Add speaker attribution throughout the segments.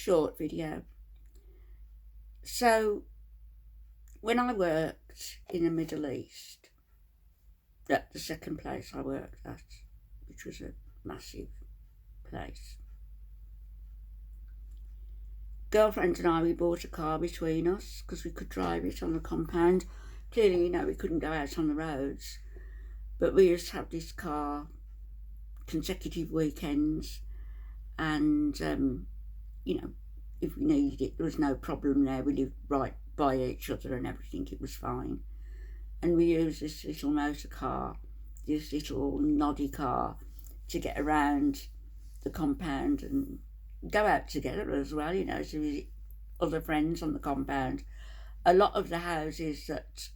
Speaker 1: short video. So when I worked in the Middle East, at the second place I worked at, which was a massive place, girlfriend and I, we bought a car between us because we could drive it on the compound. Clearly, we couldn't go out on the roads, but we used to have this car consecutive weekends, and if we needed it, there was no problem there. We lived right by each other and everything, it was fine. And we used this little motor car, this little noddy car, to get around the compound and go out together as well, to visit other friends on the compound. A lot of the houses that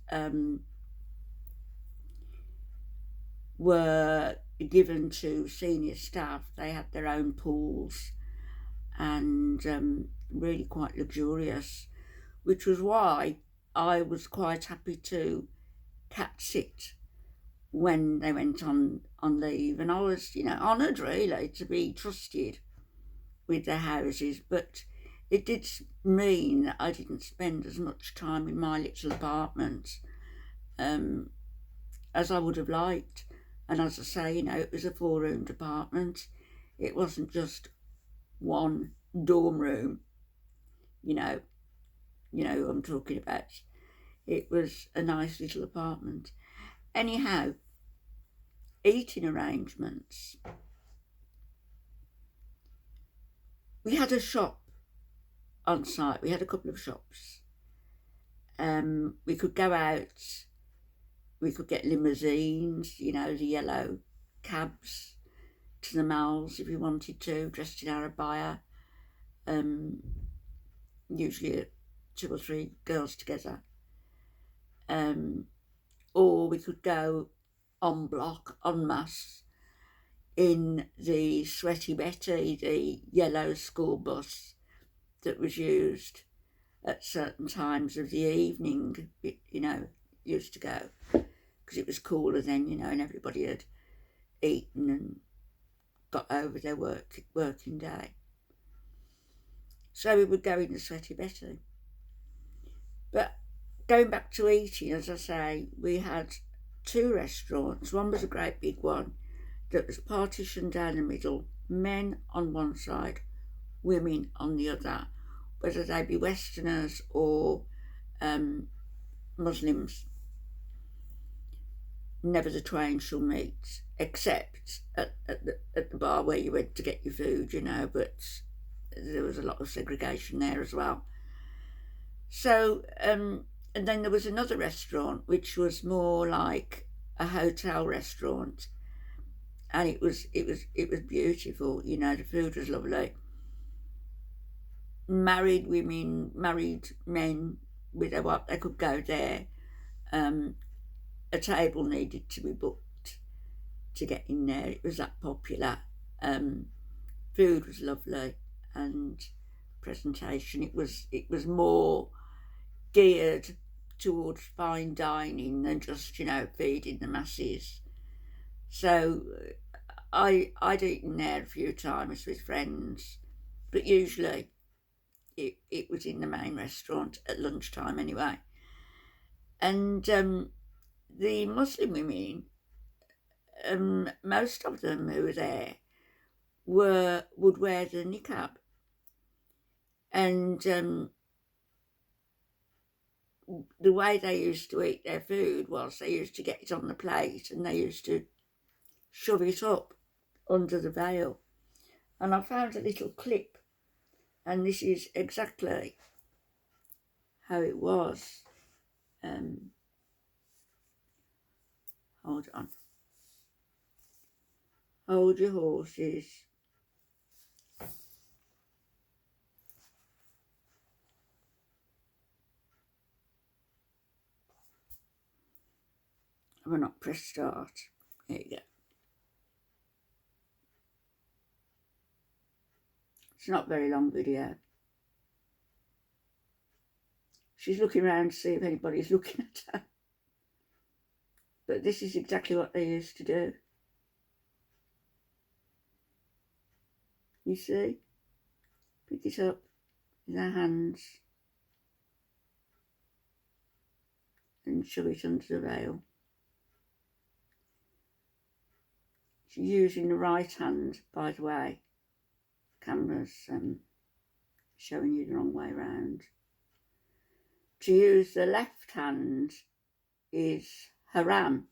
Speaker 1: were given to senior staff, they had their own pools and really quite luxurious, which was why I was quite happy to cat sit when they went on leave, and I was honoured really to be trusted with their houses. But it did mean that I didn't spend as much time in my little apartment as I would have liked. And as I say, it was a 4-roomed apartment. It wasn't just one dorm room, I'm talking about. It was a nice little apartment. Anyhow, eating arrangements. We had a shop on site. We had a couple of shops. We could go out. We could get limousines, the yellow cabs, to the malls if we wanted to, dressed in Arabaya. Usually 2 or 3 girls together. Or we could go en bloc, en masse, in the Sweaty Betty, the yellow school bus that was used at certain times of the evening, used to go, because it was cooler then, and everybody had eaten and got over their working day. So we would go in the Sweaty Betty. But going back to eating, as I say, we had 2 restaurants. One was a great big one that was partitioned down the middle, men on one side, women on the other, whether they be Westerners or Muslims. Never the twain shall meet, except at the bar where you went to get your food, but there was a lot of segregation there as well. So, and then there was another restaurant which was more like a hotel restaurant, and it was beautiful. The food was lovely. Married women, married men with their wife, they could go there. A table needed to be booked to get in there. It was that popular. Food was lovely, and presentation. It was more geared towards fine dining than just feeding the masses. So I'd eaten there a few times with friends, but usually it was in the main restaurant at lunchtime anyway. And the Muslim women, most of them who were there would wear the Niqab, and the way they used to eat their food was they used to get it on the plate and they used to shove it up under the veil. And I found a little clip, and this is exactly how it was. Hold on. Hold your horses. I'll not press start. There you go. It's not a very long video. She's looking around to see if anybody's looking at her. But this is exactly what they used to do. You see? Pick it up. with her hands and shove it under the veil. She's using the right hand, by the way. Camera's showing you the wrong way round. To use the left hand is haram,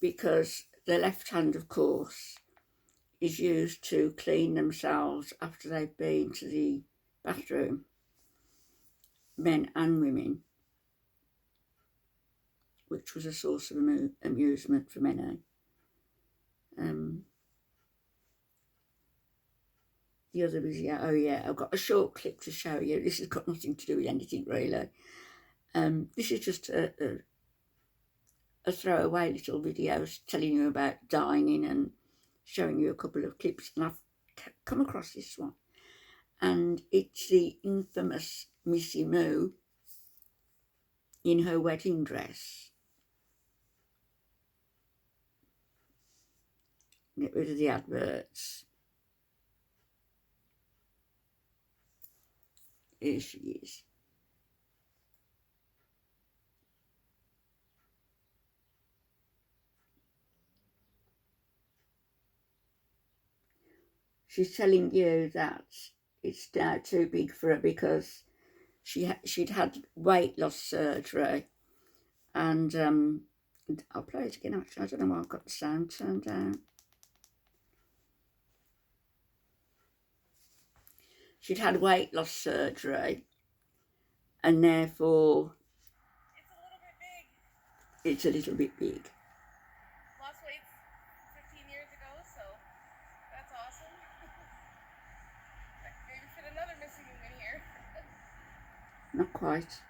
Speaker 1: because the left hand, of course, is used to clean themselves after they've been to the bathroom, men and women, which was a source of amusement for many. The other video, oh yeah, I've got a short clip to show you. This has got nothing to do with anything really. This is just a throwaway little video telling you about dining and showing you a couple of clips, and I've come across this one, and it's the infamous Missy Moo in her wedding dress. Get rid of the adverts. Here she is. She's telling you that it's now too big for her because she'd had weight loss surgery, and I'll play it again actually. I don't know why I've got the sound turned down. She'd had weight loss surgery, and therefore it's a little bit big.
Speaker 2: Lost weight 15 years ago, so that's awesome. I could maybe fit another missing in here.
Speaker 1: Not quite.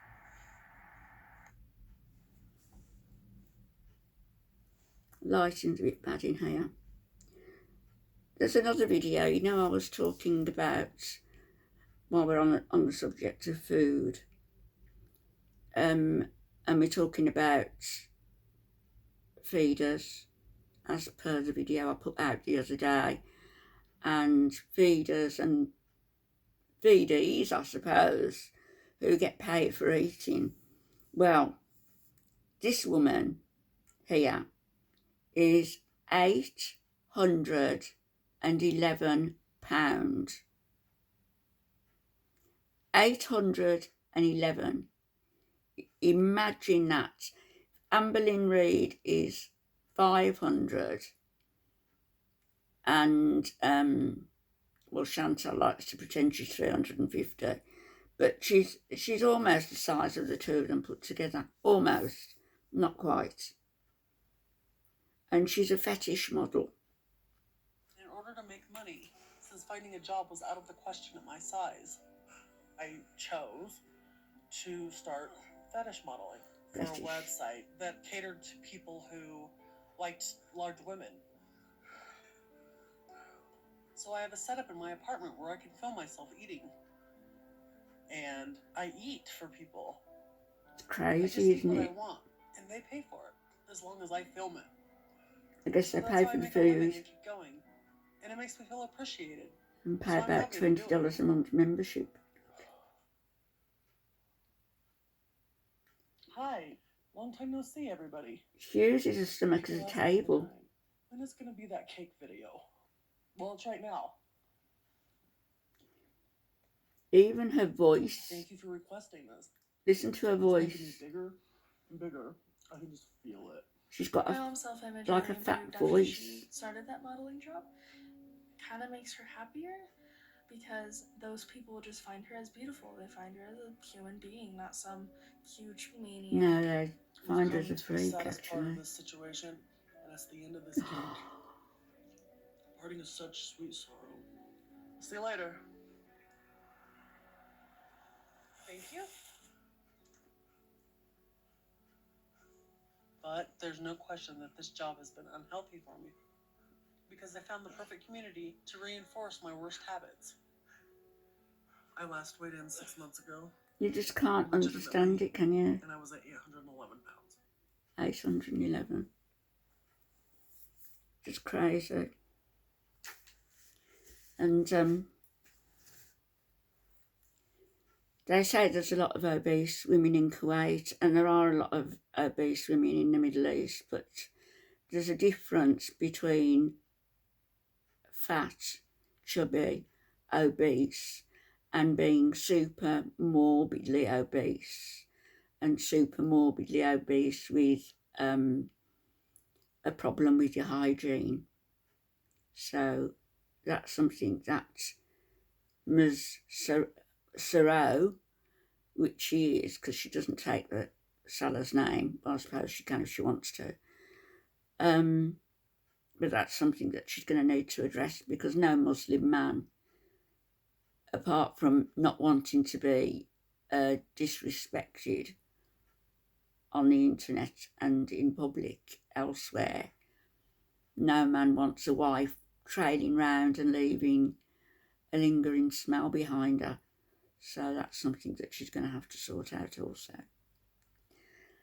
Speaker 1: Lighting's a bit bad in here. There's another video, you know, I was talking about, while we're on the subject of food, and we're talking about feeders, as per the video I put out the other day, and feeders and feedies, I suppose, who get paid for eating. Well, this woman here is £811. £811. Imagine that. Amber Lynn Reid is 500, and well, Chantal likes to pretend she's 350, but she's almost the size of the two of them put together. Almost, not quite. And she's a fetish model.
Speaker 3: In order to make money, since finding a job was out of the question at my size, I chose to start fetish modeling for a website that catered to people who liked large women. So I have a setup in my apartment where I can film myself eating. And I eat for people.
Speaker 1: It's crazy,
Speaker 3: I just eat
Speaker 1: isn't
Speaker 3: what
Speaker 1: it?
Speaker 3: I want, and they pay for it, as long as I film it.
Speaker 1: I guess they
Speaker 3: So
Speaker 1: pay
Speaker 3: that's
Speaker 1: for
Speaker 3: how I
Speaker 1: the
Speaker 3: make a living
Speaker 1: food
Speaker 3: and keep going. And it makes me feel appreciated.
Speaker 1: and pay
Speaker 3: So I'm
Speaker 1: about
Speaker 3: happy to do
Speaker 1: $20 a month membership.
Speaker 3: Hi, long time no see, everybody.
Speaker 1: She uses her stomach as a table.
Speaker 3: When is going to be that cake video? Well, it's right now.
Speaker 1: Even her voice.
Speaker 3: Thank you for requesting this.
Speaker 1: Listen to her
Speaker 3: It's
Speaker 1: voice.
Speaker 3: making me bigger and bigger. I can just feel it.
Speaker 1: She's got
Speaker 2: My mom's self-image
Speaker 1: like a
Speaker 2: really
Speaker 1: fat
Speaker 2: improved after
Speaker 1: voice.
Speaker 2: she started that modeling job. Kind of makes her happier because those people just find her as beautiful. They find her as a human being, not some huge maniac.
Speaker 1: No, they find her
Speaker 3: We've
Speaker 1: as a
Speaker 3: come to the
Speaker 1: freak,
Speaker 3: saddest part
Speaker 1: actually.
Speaker 3: of this situation, and that's the end of this cake. Parting is such sweet sorrow. See you later. Thank you. But there's no question that this job has been unhealthy for me, because I found the perfect community to reinforce my worst habits. I last weighed in 6 months ago.
Speaker 1: You just can't understand it, can you?
Speaker 3: And I was at 811 pounds.
Speaker 1: 811. Just crazy. And They say there's a lot of obese women in Kuwait, and there are a lot of obese women in the Middle East, but there's a difference between fat, chubby, obese, and being super morbidly obese, and super morbidly obese with a problem with your hygiene. So that's something that Ms. Saro, which she is, because she doesn't take the Salah's name, but I suppose she can if she wants to. But that's something that she's going to need to address, because no Muslim man, apart from not wanting to be disrespected on the internet and in public elsewhere, no man wants a wife trailing round and leaving a lingering smell behind her. So that's something that she's going to have to sort out also.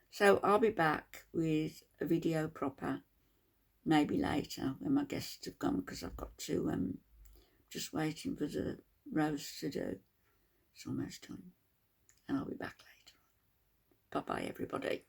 Speaker 1: So I'll be back with a video proper, maybe later when my guests have gone, because I've got to, just waiting for the roast to do. It's almost done. And I'll be back later. Bye-bye, everybody.